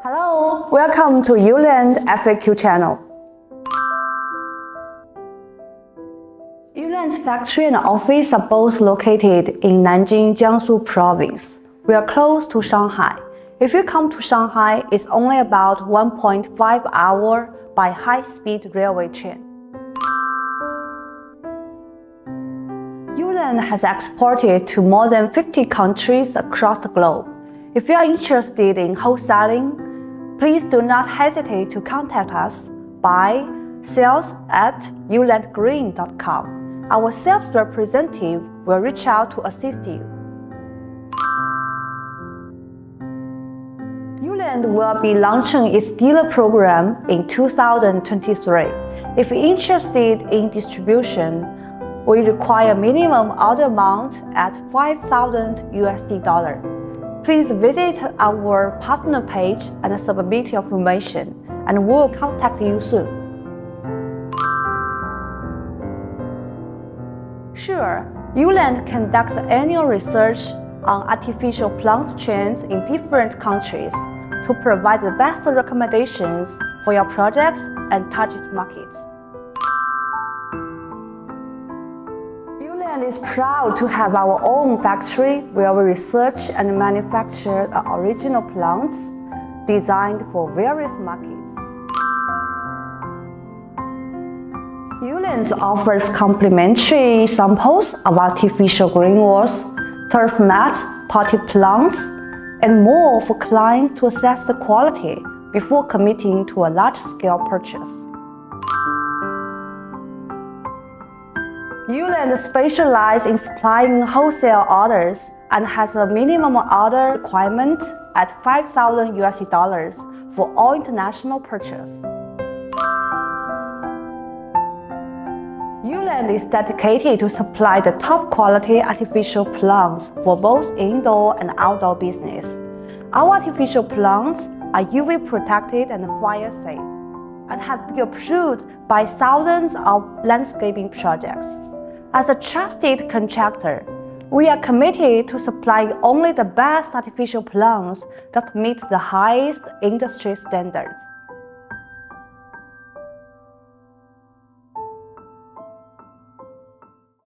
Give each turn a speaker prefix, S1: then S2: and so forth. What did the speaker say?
S1: Hello, welcome to ULAND FAQ channel. ULAND's factory and office are both located in Nanjing, Jiangsu Province. We are close to Shanghai. If you come to Shanghai, it's only about 1.5 hours by high-speed railway train. ULAND has exported to more than 50 countries across the globe. If you are interested in wholesaling, please do not hesitate to contact us by sales@ulandgreen.com. Our sales representative will reach out to assist you. ULAND will be launching its dealer program in 2023. If you're interested in distribution, we require minimum order amount at $5,000. Please visit our partner page and submit your information, and we'll contact you soon. Sure, ULAND conducts annual research on artificial plant strains in different countries to provide the best recommendations for your projects and target markets. ULAND is proud to have our own factory where we research and manufacture the original plants designed for various markets. ULAND offers complimentary samples of artificial green walls, turf mats, potted plants, and more for clients to assess the quality before committing to a large-scale purchase. ULAND specializes in supplying wholesale orders and has a minimum order requirement at $5,000 for all international purchase. ULAND is dedicated to supply the top quality artificial plants for both indoor and outdoor business. Our artificial plants are UV protected and fire safe, and have been approved by thousands of landscaping projects. As a trusted contractor, we are committed to supplying only the best artificial plants that meet the highest industry standards.